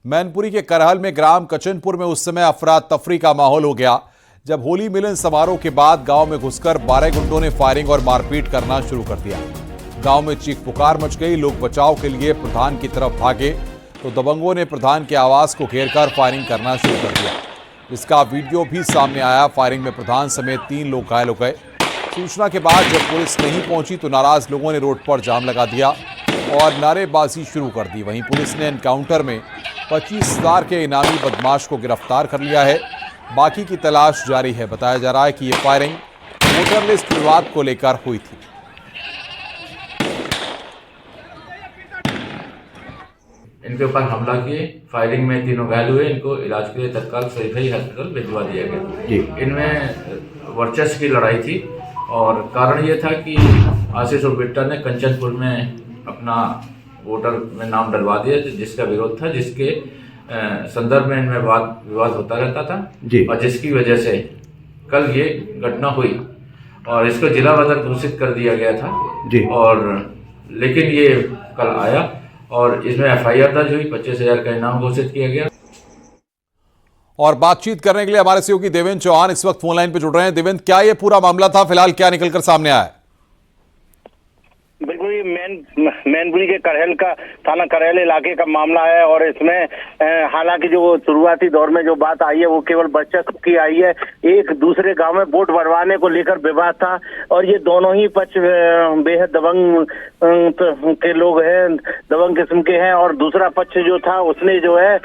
मैनपुरी के करहल में ग्राम कचनपुर में उस समय अफरा तफरी का माहौल हो गया जब होली मिलन समारोह के बाद गांव में घुसकर 12 गुंडों ने फायरिंग और मारपीट करना शुरू कर दिया। गांव में चीख पुकार मच गई। लोग बचाव के लिए प्रधान की तरफ भागे तो दबंगों ने प्रधान के आवास को घेरकर फायरिंग करना शुरू कर दिया। इसका वीडियो भी सामने आया। फायरिंग में प्रधान समेत 3 लोग घायल हो गए। सूचना के बाद जब पुलिस नहीं पहुंची तो नाराज लोगों ने रोड पर जाम लगा दिया और नारेबाजी शुरू कर दी। वहीं पुलिस ने एनकाउंटर में 25,000 के इनामी बदमाश को गिरफ्तार कर लिया है। बाकी की तलाश जारी है। बताया जा रहा है कि ये फायरिंग वोटर लिस्ट विवाद को लेकर हुई थी। इनके ऊपर हमला किए, फायरिंग में 3 घायल हुए। इनको इलाज के लिए तत्काल सरकारी हॉस्पिटल भिजवा दिया गया। इनमें वर्चस्व की लड़ाई थी और कारण ये था कि आशीष और बिट्टा ने कंचनपुर में अपना वोटर में नाम डलवा दिया जिसका विरोध था, जिसके संदर्भ में इनमें वाद विवाद होता रहता था और जिसकी वजह से कल ये घटना हुई और इसको जिला बदर घोषित कर दिया गया था। और लेकिन ये कल आया और इसमें FIR दर्ज हुई, 25,000 का इनाम घोषित किया गया। और बातचीत करने के लिए हमारे सहयोगी देवेंद्र चौहान इस वक्त फोन लाइन पे जुड़ रहे हैं। देवेंद्र, क्या ये पूरा मामला था? फिलहाल क्या निकलकर सामने आया है? बिल्कुल, ये मैनपुरी के करहल का थाना करहल इलाके का मामला है और इसमें हालांकि जो शुरुआती दौर में जो बात आई है वो केवल वर्चस्व की आई है। एक दूसरे गांव में वोट बढ़वाने को लेकर विवाद था और ये दोनों ही पक्ष बेहद दबंग के लोग हैं, दबंग किस्म के हैं और दूसरा पक्ष जो था उसने जो है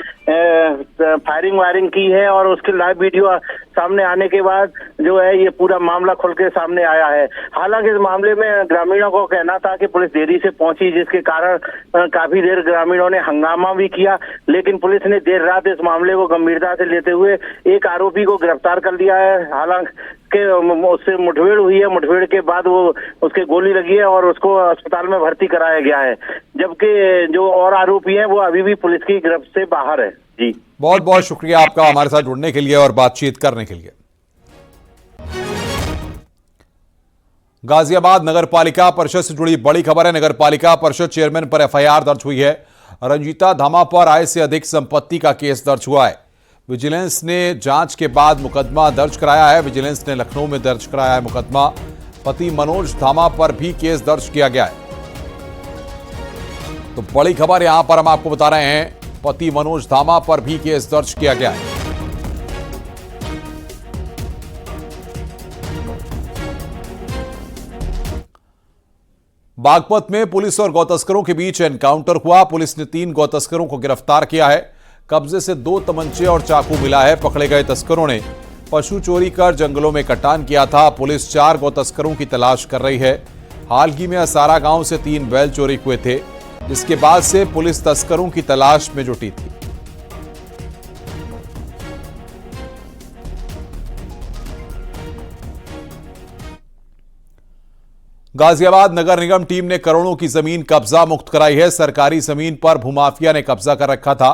फायरिंग वायरिंग की है और उसके लाइव वीडियो सामने आने के बाद जो है ये पूरा मामला खुल के सामने आया है। हालांकि इस मामले में ग्रामीणों को कहना था कि पुलिस देरी से पहुंची, जिसके कारण काफी देर ग्रामीणों ने हंगामा भी किया, लेकिन पुलिस ने देर रात इस मामले को गंभीरता से लेते हुए एक आरोपी को गिरफ्तार कर लिया है। हालांकि उससे मुठभेड़ हुई है, मुठभेड़ के बाद वो उसके गोली लगी है और उसको अस्पताल में भर्ती कराया गया है, जबकि जो और आरोपी हैं वो अभी भी पुलिस की गिरफ्त से बाहर है। जी, बहुत बहुत शुक्रिया आपका हमारे साथ जुड़ने के लिए और बातचीत करने के लिए। गाजियाबाद नगर पालिका परिषद से जुड़ी बड़ी खबर है। नगर पालिका परिषद चेयरमैन पर FIR दर्ज हुई है। रंजीता धामा पर आय से अधिक संपत्ति का केस दर्ज हुआ है। विजिलेंस ने जांच के बाद मुकदमा दर्ज कराया है। विजिलेंस ने लखनऊ में दर्ज कराया है मुकदमा। पति मनोज धामा पर भी केस दर्ज किया गया है। तो बड़ी खबर यहां पर हम आपको बता रहे हैं, पति मनोज धामा पर भी केस दर्ज किया गया है। बागपत में पुलिस और गौतस्करों के बीच एनकाउंटर हुआ। पुलिस ने 3 गौतस्करों को गिरफ्तार किया है। कब्जे से 2 तमंचे और चाकू मिला है। पकड़े गए तस्करों ने पशु चोरी कर जंगलों में कटान किया था। पुलिस 4 गौतस्करों की तलाश कर रही है। हाल ही में असारा गांव से 3 बैल चोरी हुए थे, जिसके बाद से पुलिस तस्करों की तलाश में जुटी थी। गाजियाबाद नगर निगम टीम ने करोड़ों की जमीन कब्जा मुक्त कराई है। सरकारी जमीन पर भूमाफिया ने कब्जा कर रखा था।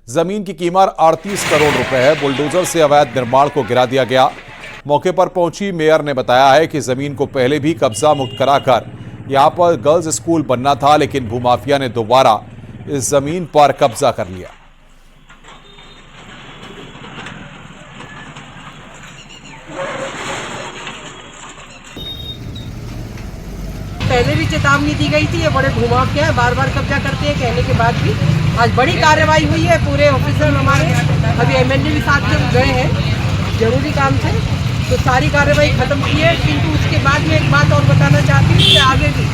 जमीन की कीमत 38 करोड़ रुपए है। बुलडोजर से अवैध निर्माण को गिरा दिया गया। मौके पर पहुंची मेयर ने बताया है कि जमीन को पहले भी कब्जा मुक्त कराकर यहां पर गर्ल्स स्कूल बनना था, लेकिन भूमाफिया ने दोबारा इस जमीन पर कब्जा कर लिया। पहले भी चेतावनी दी गई थी, ये बड़े भूमाफिया है, बार बार कब्जा करते हैं कहने के बाद भी आज बड़ी कार्रवाई हुई है। पूरे ऑफिसर हमारे, अभी MLA भी साथ में गए हैं जरूरी काम से, तो सारी कार्रवाई खत्म की है। किंतु उसके बाद में एक बात और बताना चाहती हूँ कि आगे भी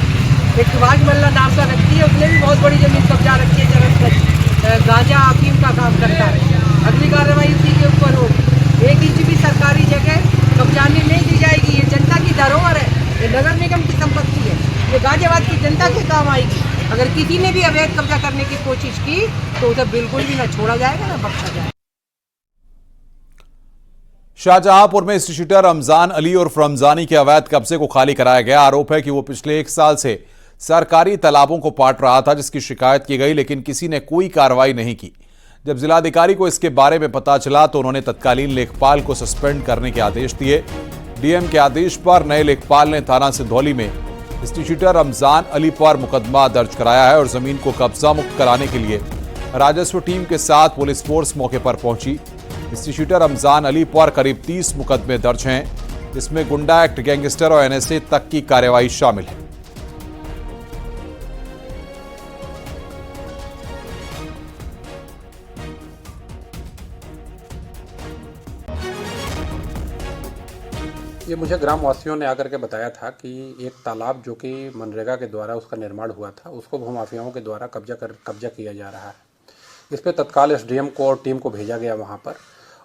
एक सुभाष मल्ला नाम का व्यक्ति है, उसने भी बहुत बड़ी जमीन कब्जा रखी है, जगत गांजा अफीम का काम करता है। अगली कार्रवाई उसी के ऊपर होगी। 1 इंच भी सरकारी जगह कब्जाने नहीं दी जाएगी। ये जनता की धरोहर है, ये नगर निगम की संपत्ति है, ये गाजियाबाद की जनता के काम आएगी। अगर किसी ने भी अवैध कब्जा करने की कोशिश की तो उसे बिल्कुल भी न छोड़ा जाएगा न बख्शा जाएगा। शाहजहांपुर में स्ट्रीटर रमजान अली और रमजानी के अवैध कब्जे को खाली कराया गया। आरोप है कि वो पिछले 1 साल से सरकारी तालाबों को पाट रहा था, जिसकी शिकायत की गई, लेकिन किसी ने कोई कार्रवाई नहीं की। जब जिलाधिकारी को इसके बारे में पता चला तो उन्होंने तत्कालीन लेखपाल को सस्पेंड करने के आदेश दिए। डीएम के आदेश पर नए लेखपाल ने थाना सिंधौली में स्ट्रीटर रमजान अली पर मुकदमा दर्ज कराया है और जमीन को कब्जा मुक्त कराने के लिए राजस्व टीम के साथ पुलिस फोर्स मौके पर पहुंची। इंस्टीट्यूटर रमजान अली पर करीब 30 मुकदमे दर्ज हैं, जिसमें गुंडा एक्ट, गैंगस्टर और एनएसए तक की कार्रवाई शामिल है। ये मुझे ग्राम वासियों ने आकर के बताया था कि एक तालाब जो कि मनरेगा के द्वारा उसका निर्माण हुआ था, उसको भूमाफियाओं के द्वारा कब्जा किया जा रहा है। इस पे तत्काल एसडीएम को और टीम को भेजा गया वहाँ पर,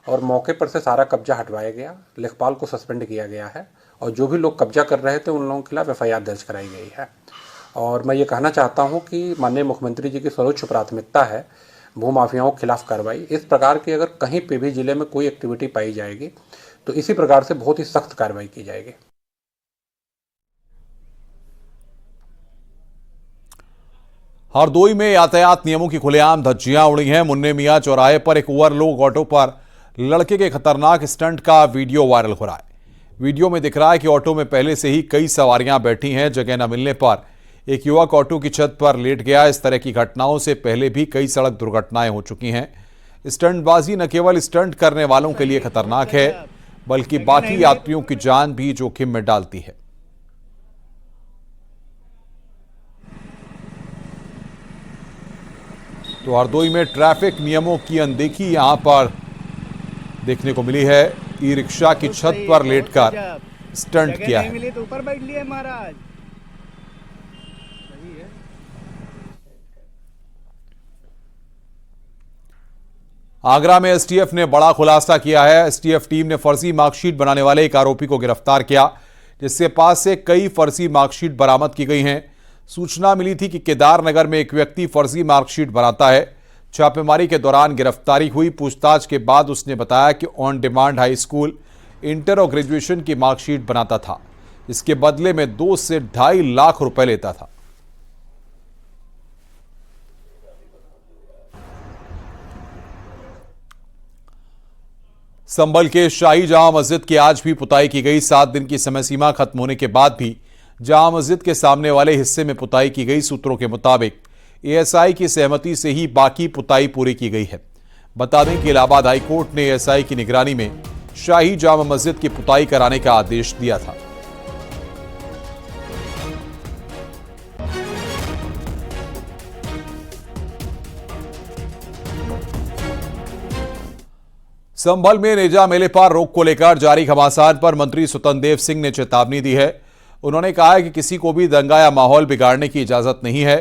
और मौके पर से सारा कब्जा हटवाया गया। लेखपाल को सस्पेंड किया गया है, और जो भी लोग कब्जा कर रहे थे उन लोगों के खिलाफ एफआईआर दर्ज कराई गई है। और मैं ये कहना चाहता हूँ कि माननीय मुख्यमंत्री जी की सर्वोच्च प्राथमिकता है भूमाफियाओं के खिलाफ कार्रवाई। इस प्रकार की अगर कहीं पे भी जिले में कोई एक्टिविटी पाई जाएगी तो इसी प्रकार से बहुत ही सख्त कार्रवाई की जाएगी। हरदोई में यातायात नियमों की खुलेआम धज्जियां उड़ी हैं। मुन्ने मियां चौराहे पर एक ओवरलोड ऑटो पर लड़के के खतरनाक स्टंट का वीडियो वायरल हो रहा है। वीडियो में दिख रहा है कि ऑटो में पहले से ही कई सवारियां बैठी हैं। जगह न मिलने पर एक युवक ऑटो की छत पर लेट गया। इस तरह की घटनाओं से पहले भी कई सड़क दुर्घटनाएं हो चुकी हैं। स्टंटबाजी न केवल स्टंट करने वालों के लिए खतरनाक है, बल्कि बाकी यात्रियों की जान भी जोखिम में डालती है। तो हरदोई में ट्रैफिक नियमों की अनदेखी यहां पर देखने को मिली है। ई रिक्शा की छत पर लेटकर स्टंट किया है। मिली तो ऊपर बैठ लिए महाराज। आगरा में एसटीएफ ने बड़ा खुलासा किया है। एसटीएफ टीम ने फर्जी मार्कशीट बनाने वाले एक आरोपी को गिरफ्तार किया, जिसके पास से कई फर्जी मार्कशीट बरामद की गई हैं। सूचना मिली थी कि केदारनगर में एक व्यक्ति फर्जी मार्कशीट बनाता है। छापेमारी के दौरान गिरफ्तारी हुई। पूछताछ के बाद उसने बताया कि on demand high school, inter और ग्रेजुएशन की मार्कशीट बनाता था, इसके बदले में 2 से 2.5 लाख रुपए लेता था। संभल के शाही जामा मस्जिद की आज भी पुताई की गई। 7 दिन की समय सीमा खत्म होने के बाद भी जामा मस्जिद के सामने वाले हिस्से में पुताई की गई। सूत्रों के मुताबिक एएसआई की सहमति से ही बाकी पुताई पूरी की गई है। बता दें कि इलाहाबाद हाईकोर्ट ने एएसआई की निगरानी में शाही जामा मस्जिद की पुताई कराने का आदेश दिया था। संभल में नेजा मेले पर रोक को लेकर जारी घमासान पर मंत्री स्वतंत्र देव सिंह ने चेतावनी दी है। उन्होंने कहा है कि किसी को भी दंगा या माहौल बिगाड़ने की इजाजत नहीं है।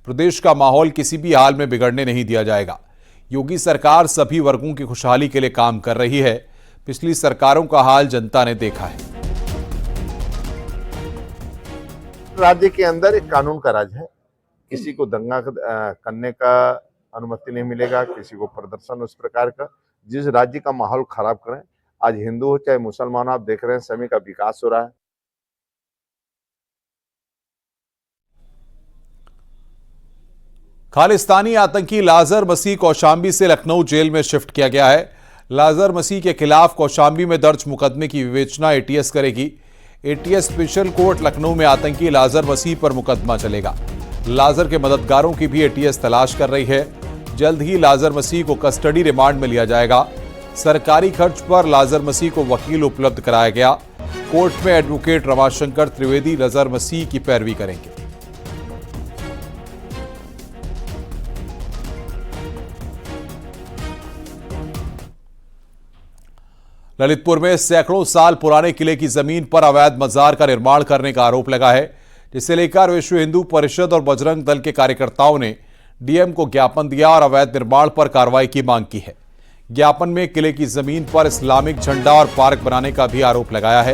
प्रदेश का माहौल किसी भी हाल में बिगड़ने नहीं दिया जाएगा। योगी सरकार सभी वर्गों की खुशहाली के लिए काम कर रही है। पिछली सरकारों का हाल जनता ने देखा है। राज्य के अंदर एक कानून का राज है। किसी को दंगा करने का अनुमति नहीं मिलेगा, किसी को प्रदर्शन उस प्रकार का जिस राज्य का माहौल खराब करें। आज हिंदू हो चाहे मुसलमान, आप देख रहे हैं सभी का विकास हो रहा है। खालिस्तानी आतंकी लाजर मसीह कौशांबी से लखनऊ जेल में शिफ्ट किया गया है। लाजर मसीह के खिलाफ कौशांबी में दर्ज मुकदमे की विवेचना एटीएस करेगी। एटीएस स्पेशल कोर्ट लखनऊ में आतंकी लाजर मसीह पर मुकदमा चलेगा। लाजर के मददगारों की भी एटीएस तलाश कर रही है। जल्द ही लाजर मसीह को कस्टडी रिमांड में लिया जाएगा। सरकारी खर्च पर लाजर मसीह को वकील उपलब्ध कराया गया। कोर्ट में एडवोकेट रमाशंकर त्रिवेदी लाजर मसीह की पैरवी करेंगे। ललितपुर में सैकड़ों साल पुराने किले की जमीन पर अवैध मजार का निर्माण करने का आरोप लगा है, जिसे लेकर विश्व हिंदू परिषद और बजरंग दल के कार्यकर्ताओं ने डीएम को ज्ञापन दिया और अवैध निर्माण पर कार्रवाई की मांग की है। ज्ञापन में किले की जमीन पर इस्लामिक झंडा और पार्क बनाने का भी आरोप लगाया है।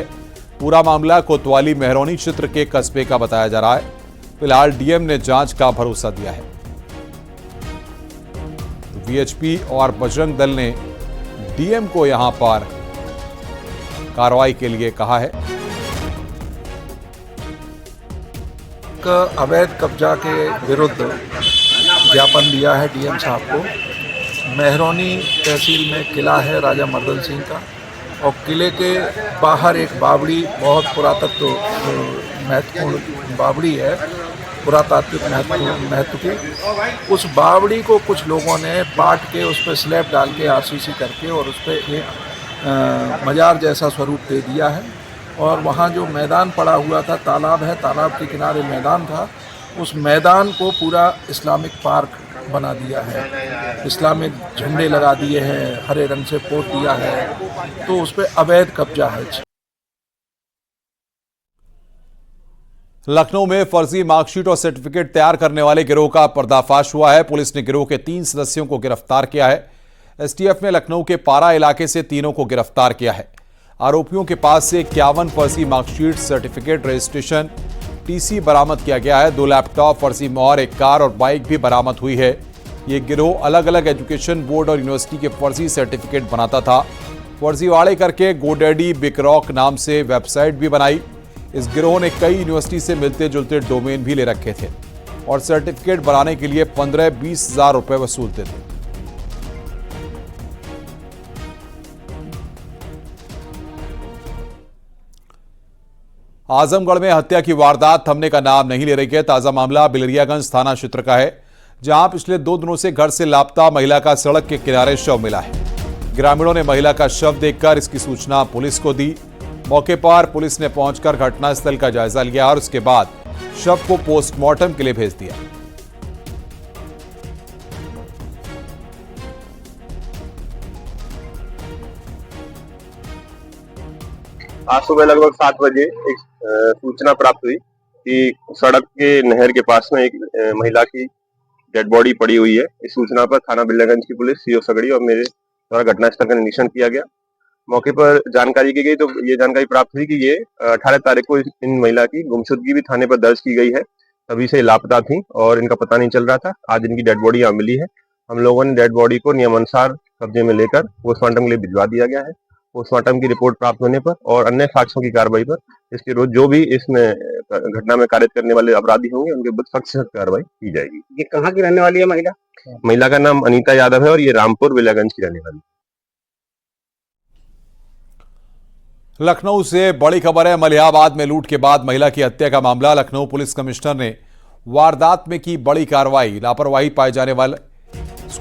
पूरा मामला कोतवाली मेहरौनी क्षेत्र के कस्बे का बताया जा रहा है। फिलहाल डीएम ने जांच का भरोसा दिया है। वीएचपी और बजरंग दल ने डीएम को यहां पर कार्रवाई के लिए कहा है। अवैध कब्जा के विरुद्ध ज्ञापन दिया है डीएम साहब को। मेहरौनी तहसील में किला है राजा मर्दन सिंह का, और किले के बाहर एक बावड़ी, बहुत पुरातत्व महत्वपूर्ण बावड़ी है, पुरातात्विक महत्व की। उस बावड़ी को कुछ लोगों ने पाट के उस पर स्लैब डाल के आरसीसी करके और उस पर एक मजार जैसा स्वरूप दे दिया है। और वहाँ जो मैदान पड़ा हुआ था, तालाब है, तालाब के किनारे मैदान था, उस मैदान को पूरा इस्लामिक पार्क बना दिया है। इस्लामिक झंडे लगा दिए हैं, हरे रंग से पोत दिया है, तो उस पर अवैध कब्जा है। लखनऊ में फर्जी मार्कशीट और सर्टिफिकेट तैयार करने वाले गिरोह का पर्दाफाश हुआ है। पुलिस ने गिरोह के 3 सदस्यों को गिरफ्तार किया है। एसटीएफ ने लखनऊ के पारा इलाके से तीनों को गिरफ्तार किया है। आरोपियों के पास से 51 फर्जी मार्कशीट, सर्टिफिकेट, रजिस्ट्रेशन, टीसी बरामद किया गया है। 2 लैपटॉप, फर्जी मोहर, एक कार और बाइक भी बरामद हुई है। ये गिरोह अलग अलग एजुकेशन बोर्ड और यूनिवर्सिटी के फर्जी सर्टिफिकेट बनाता था। फर्जीवाड़े करके गोडैडी बिकरॉक नाम से वेबसाइट भी बनाई। इस गिरोह ने कई यूनिवर्सिटी से मिलते जुलते डोमेन भी ले रखे थे और सर्टिफिकेट बनाने के लिए 15-20 हजार रुपए वसूलते थे। आजमगढ़ में हत्या की वारदात थमने का नाम नहीं ले रही है। ताजा मामला बिलरियागंज थाना क्षेत्र का है, जहां पिछले 2 दिनों से घर से लापता महिला का सड़क के किनारे शव मिला है। ग्रामीणों ने महिला का शव देखकर इसकी सूचना पुलिस को दी। मौके पर पुलिस ने पहुंचकर घटनास्थल का जायजा लिया और उसके बाद शव को पोस्टमार्टम के लिए भेज दिया। आज सुबह लगभग 7 बजे एक सूचना प्राप्त हुई कि सड़क के नहर के पास में एक महिला की डेड बॉडी पड़ी हुई है। इस सूचना पर थाना बिल्लागंज की पुलिस, सीओ सगड़ी और मेरे द्वारा घटनास्थल का निरीक्षण किया गया। मौके पर जानकारी की गई तो ये जानकारी प्राप्त हुई कि ये 18 तारीख को इन महिला की गुमशुदगी भी थाने पर दर्ज की गई है। तभी से लापता थी और इनका पता नहीं चल रहा था। आज इनकी डेड बॉडी यहाँ मिली है। हम लोगों ने डेड बॉडी को नियमानुसार कब्जे में लेकर पोस्टमार्टम के लिए भिजवा दिया गया है। पोस्टमार्टम की रिपोर्ट प्राप्त होने पर और अन्य साक्ष्यों की कार्रवाई पर इसके रोज जो भी इसमें घटना में कारित करने वाले अपराधी होंगे उनके विरुद्ध सख्त से सख्त कार्रवाई की जाएगी। ये कहाँ की रहने वाली है महिला? महिला का नाम अनीता यादव है और ये रामपुर बिलागंज की रहने वाली। लखनऊ से बड़ी खबर है। मलिहाबाद में लूट के बाद महिला की हत्या का मामला। लखनऊ पुलिस कमिश्नर ने वारदात में की बड़ी कार्रवाई। लापरवाही पाए जाने वाले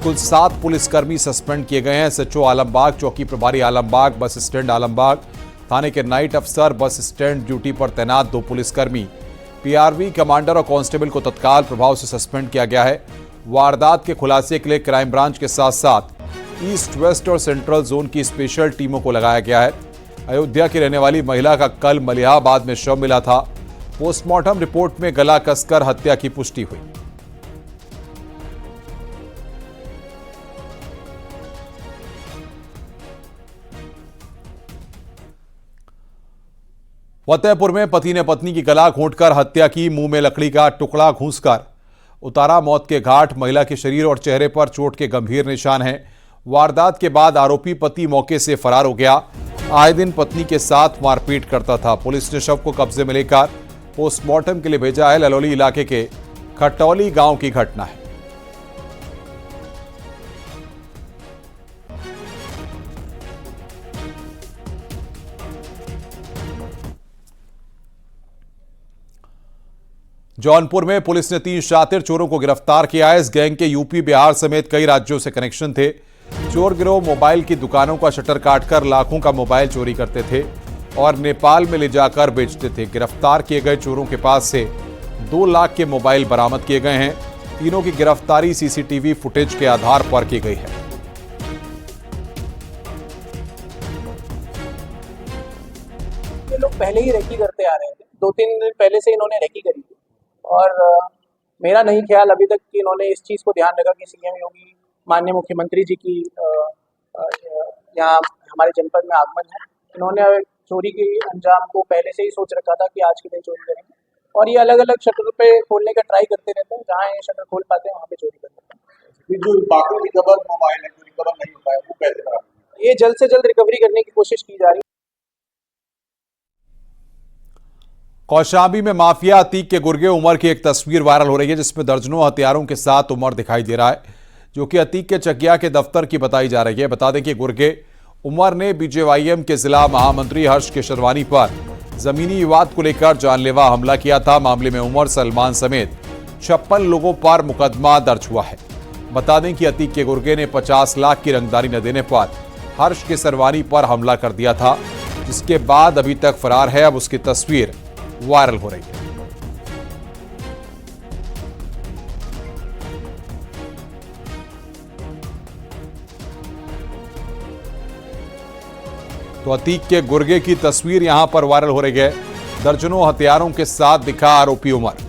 कुल 7 पुलिसकर्मी सस्पेंड किए गए हैं। एसएचओ आलमबाग, चौकी प्रभारी आलमबाग, बस स्टैंड आलमबाग, थाने के नाइट अफसर, बस स्टैंड ड्यूटी पर तैनात 2 पुलिसकर्मी, पीआरवी कमांडर और कांस्टेबल को तत्काल प्रभाव से सस्पेंड किया गया है। वारदात के खुलासे के लिए क्राइम ब्रांच के साथ साथ ईस्ट, वेस्ट और सेंट्रल जोन की स्पेशल टीमों को लगाया गया है। अयोध्या की रहने वाली महिला का कल मलिहाबाद में शव मिला था। पोस्टमार्टम रिपोर्ट में गला कसकर हत्या की पुष्टि हुई। फतेहपुर में पति ने पत्नी की गला घोंटकर हत्या की। मुंह में लकड़ी का टुकड़ा घूंसकर उतारा मौत के घाट। महिला के शरीर और चेहरे पर चोट के गंभीर निशान हैं। वारदात के बाद आरोपी पति मौके से फरार हो गया। आए दिन पत्नी के साथ मारपीट करता था। पुलिस ने शव को कब्जे में लेकर पोस्टमार्टम के लिए भेजा है। ललौली इलाके के खटौली गांव की घटना है। जौनपुर में पुलिस ने 3 शातिर चोरों को गिरफ्तार किया है। इस गैंग के यूपी, बिहार समेत कई राज्यों से कनेक्शन थे। चोर गिरोह मोबाइल की दुकानों का शटर काटकर लाखों का मोबाइल चोरी करते थे और नेपाल में ले जाकर बेचते थे। गिरफ्तार किए गए चोरों के पास से 2 लाख के मोबाइल बरामद किए गए हैं। तीनों की गिरफ्तारी सीसीटीवी फुटेज के आधार पर की गई है। ये लोग पहले ही रेकी करते आ रहे थे। 2-3 दिन पहले से इन्होंने रेकी करी थी और मेरा नहीं ख्याल अभी तक कि इन्होंने इस चीज़ को ध्यान रखा कि सीएम योगी, माननीय मुख्यमंत्री जी की यहाँ हमारे जनपद में आगमन है। इन्होंने चोरी के अंजाम को पहले से ही सोच रखा था कि आज के दिन चोरी करेंगे और ये अलग अलग शटर पे खोलने का ट्राई करते रहते हैं। जहाँ ये शटर खोल पाते हैं वहाँ पे चोरी कर लेते हैं। जो बाकी रिकवर मोबाइल है, जो रिकवर नहीं होता है, वो कैसे करा? ये जल्द से जल्द रिकवरी करने की कोशिश की जा रही है। कौशाम्बी में माफिया अतीक के गुर्गे उमर की एक तस्वीर वायरल हो रही है, जिसमें दर्जनों हथियारों के साथ उमर दिखाई दे रहा है, जो कि अतीक के चकिया के दफ्तर की बताई जा रही है। बता दें कि गुर्गे उमर ने बीजेवाईएम के जिला महामंत्री हर्ष केशरवानी पर जमीनी विवाद को लेकर जानलेवा हमला किया था। मामले में उमर, सलमान समेत 56 लोगों पर मुकदमा दर्ज हुआ है। बता दें कि अतीक के गुर्गे ने 50 लाख की रंगदारी न देने पर हर्ष के सरवानी पर हमला कर दिया था, जिसके बाद अभी तक फरार है। अब उसकी तस्वीर वायरल हो रही है। तो अतीक के गुर्गे की तस्वीर यहां पर वायरल हो रही है। दर्जनों हथियारों के साथ दिखा आरोपी उमर।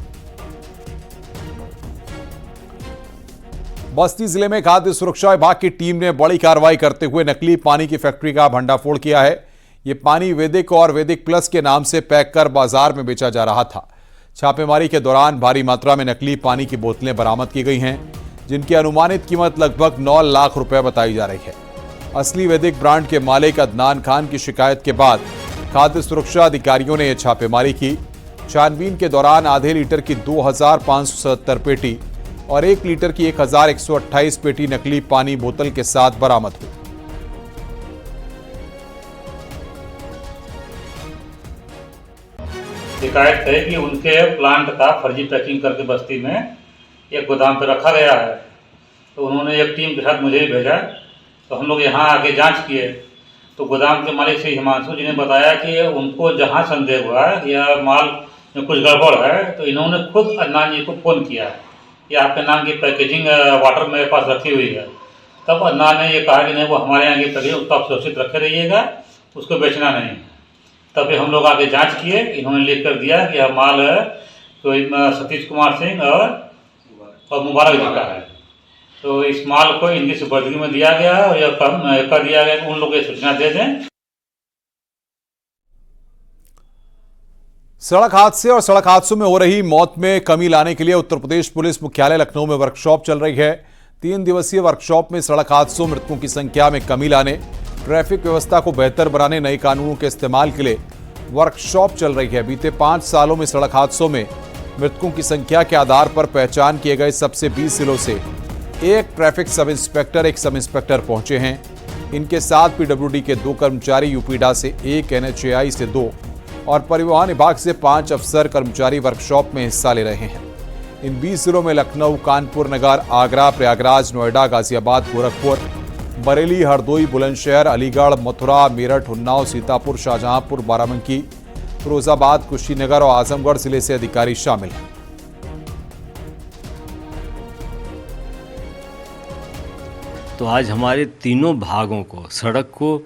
बस्ती जिले में खाद्य सुरक्षा विभाग की टीम ने बड़ी कार्रवाई करते हुए नकली पानी की फैक्ट्री का भंडाफोड़ किया है। यह पानी वैदिक और वैदिक प्लस के नाम से पैक कर बाजार में बेचा जा रहा था। छापेमारी के दौरान भारी मात्रा में नकली पानी की बोतलें बरामद की गई हैं, जिनकी अनुमानित कीमत लगभग 9 लाख रुपए बताई जा रही है। असली वैदिक ब्रांड के मालिक अदनान खान की शिकायत के बाद खाद्य सुरक्षा अधिकारियों ने यह छापेमारी की। छानबीन के दौरान आधे लीटर की 2577 पेटी और 1 लीटर की 1128 पेटी नकली पानी बोतल के साथ बरामद हुई। शिकायत है कि उनके प्लांट का फर्जी पैकिंग करके बस्ती में एक गोदाम पर रखा गया है। तो उन्होंने एक टीम के साथ मुझे भी भेजा, तो हम लोग यहाँ आके जांच किए। तो गोदाम के मालिक श्री हिमांशु जी ने बताया कि उनको जहाँ संदेह हुआ है या माल में कुछ गड़बड़ है, तो इन्होंने खुद अदनान जी को फ़ोन किया कि आपके नाम की पैकेजिंग वाटर मेरे पास रखी हुई है। तब अदनान ने ये कहा कि नहीं, वो हमारे यहाँ की पैकेजिंग उसको आप सुरक्षित रखे रहिएगा, उसको बेचना नहीं। तभी हम लोग आगे जांच किए, इन्होंने लिख कर दिया कि यह माल कोई सतीश कुमार सिंह और मुबारक जी का है। तो इस माल को इनकी सुपुर्दगी में दिया गया है और यह कर दिया गया कि उन लोगों को सूचना दे दें। सड़क हादसे और सड़क हादसों में हो रही मौत में कमी लाने के लिए उत्तर प्रदेश पुलिस मुख्यालय लखनऊ में वर्कशॉप चल रही है। 3 दिवसीय वर्कशॉप में सड़क हादसों मृतकों की संख्या में कमी लाने, ट्रैफिक व्यवस्था को बेहतर बनाने, नए कानूनों के इस्तेमाल के लिए वर्कशॉप चल रही है। बीते 5 सालों में सड़क हादसों में मृतकों की संख्या के आधार पर पहचान किए गए सबसे 20 जिलों से 1 traffic sub inspector, 1 sub inspector पहुंचे हैं। इनके साथ पीडब्ल्यूडी के 2 कर्मचारी, यूपीडा से 1, एनएचएआई से 2 और परिवहन विभाग से 5 अफसर कर्मचारी वर्कशॉप में हिस्सा ले रहे हैं। इन 20 जिलों में लखनऊ, कानपुर नगर, आगरा, प्रयागराज, नोएडा, गाजियाबाद, गोरखपुर, बरेली, हरदोई, बुलंदशहर, अलीगढ़, मथुरा, मेरठ, उन्नाव, सीतापुर, शाहजहांपुर, बाराबंकी, फिरोजाबाद, कुशीनगर और आजमगढ़ जिले से अधिकारी शामिल हैं। तो आज हमारे तीनों भागों को, सड़क को,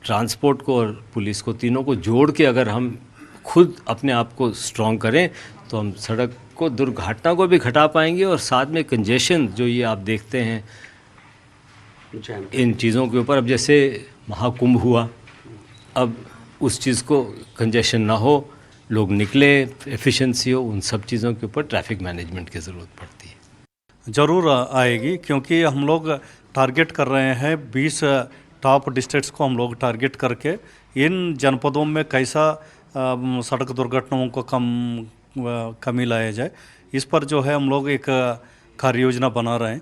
ट्रांसपोर्ट को और पुलिस को, तीनों को जोड़ के अगर हम खुद अपने आप को स्ट्रॉन्ग करें तो हम सड़क को, दुर्घटना को भी घटा पाएंगे और साथ में कंजेशन जो ये आप देखते हैं इन चीज़ों के ऊपर। अब जैसे महाकुंभ हुआ, अब उस चीज़ को कंजेशन ना हो, लोग निकले, एफिशिएंसी हो, उन सब चीज़ों के ऊपर ट्रैफिक मैनेजमेंट की ज़रूरत पड़ती है। ज़रूर आएगी, क्योंकि हम लोग टारगेट कर रहे हैं 20 टॉप डिस्ट्रिक्ट्स को हम लोग टारगेट करके इन जनपदों में कैसा सड़क दुर्घटनाओं को कमी लाया जाए, इस पर जो है हम लोग एक कार्य योजना बना रहे हैं।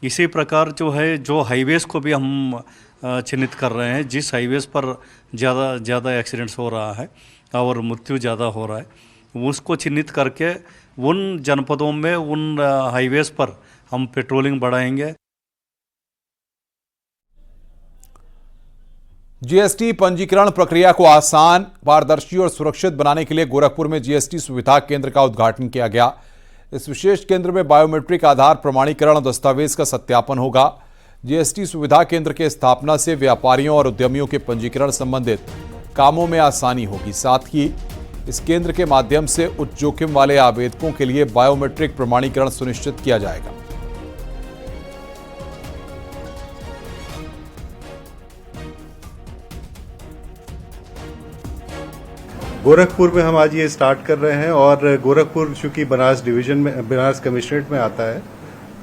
इसी प्रकार जो है, जो हाईवेज़ को भी हम चिन्हित कर रहे हैं, जिस हाईवेज़ पर ज़्यादा एक्सीडेंट्स हो रहा है और मृत्यु ज़्यादा हो रहा है, उसको चिन्हित करके उन जनपदों में, उन हाईवेज़ पर हम पेट्रोलिंग बढ़ाएंगे। जीएसटी पंजीकरण प्रक्रिया को आसान, पारदर्शी और सुरक्षित बनाने के लिए गोरखपुर में जीएसटी सुविधा केंद्र का उद्घाटन किया गया। इस विशेष केंद्र में बायोमेट्रिक आधार प्रमाणीकरण और दस्तावेज का सत्यापन होगा। जीएसटी सुविधा केंद्र के स्थापना से व्यापारियों और उद्यमियों के पंजीकरण संबंधित कामों में आसानी होगी। साथ ही इस केंद्र के माध्यम से उच्च जोखिम वाले आवेदकों के लिए बायोमेट्रिक प्रमाणीकरण सुनिश्चित किया जाएगा। गोरखपुर में हम आज ये स्टार्ट कर रहे हैं और गोरखपुर चूंकि बनारस डिवीजन में, बनारस कमिश्नरेट में आता है,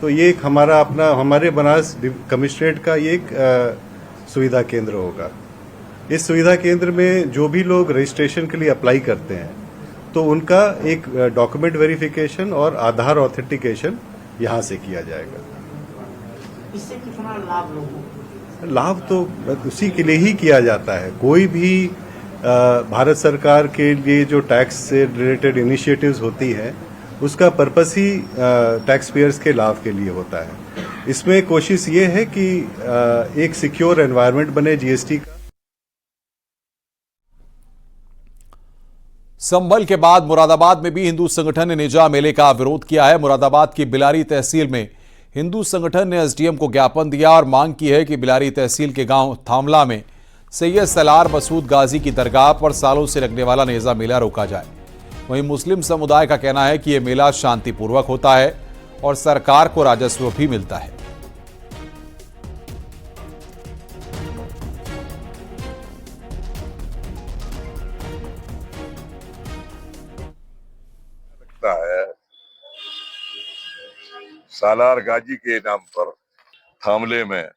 तो ये एक हमारे बनारस कमिश्नरेट का ये एक सुविधा केंद्र होगा। इस सुविधा केंद्र में जो भी लोग रजिस्ट्रेशन के लिए अप्लाई करते हैं तो उनका एक डॉक्यूमेंट वेरिफिकेशन और आधार ऑथेंटिकेशन यहाँ से किया जाएगा। इससे कितना लाभ लोगों को? लाभ तो उसी के लिए ही किया जाता है। कोई भी भारत सरकार के लिए जो टैक्स से रिलेटेड इनिशिएटिव्स होती हैं उसका पर्पस ही टैक्स पेयर्स के लाभ के लिए होता है। इसमें कोशिश ये है कि एक सिक्योर एनवायरनमेंट बने जीएसटी का। संभल के बाद मुरादाबाद में भी हिंदू संगठन ने नेजा मेले का विरोध किया है। मुरादाबाद की बिलारी तहसील में हिंदू संगठन ने एसडीएम को ज्ञापन दिया और मांग की है कि बिलारी तहसील के गांव थामला में सैयद सलार मसूद गाजी की दरगाह पर सालों से लगने वाला नेजा मेला रोका जाए। वहीं मुस्लिम समुदाय का कहना है कि यह मेला शांतिपूर्वक होता है और सरकार को राजस्व भी मिलता है। है सालार गाजी के नाम पर थामले में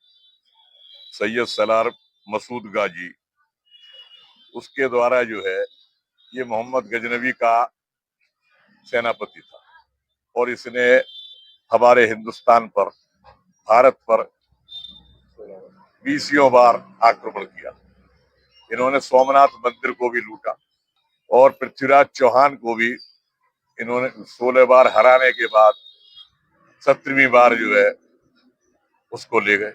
सैयद सलार मसूद गाजी, उसके द्वारा जो है ये मोहम्मद गजनवी का सेनापति था और इसने हमारे हिंदुस्तान पर, भारत पर 20 बार आक्रमण किया। इन्होंने सोमनाथ मंदिर को भी लूटा और पृथ्वीराज चौहान को भी इन्होंने 16 बार हराने के बाद 17वीं बार जो है उसको ले गए।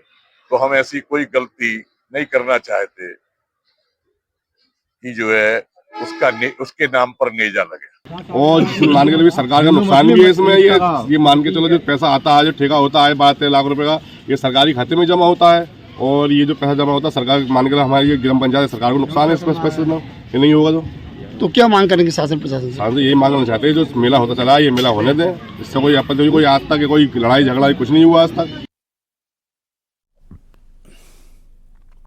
तो हम ऐसी कोई गलती नहीं करना चाहते कि जो है उसके नाम पर नेजा लगे। और मान के चलो सरकार का नुकसान भी है इसमें। ये मान के चलो जो पैसा आता है, जो ठेका होता है 12-13 लाख रुपए का, ये सरकारी खाते में जमा होता है और ये जो पैसा जमा होता है सरकार, मान के चलो हमारी ग्राम पंचायत सरकार को नुकसान है इसमें पैसे में, ये नहीं होगा तो क्या मांग करेंगे शासन प्रशासन से? यही मांग करना चाहते हैं जो मेला होता चला है ये मेला होने दें। इससे कोई आपत्ति, कोई आज तक कोई लड़ाई झगड़ा कुछ नहीं हुआ आज तक।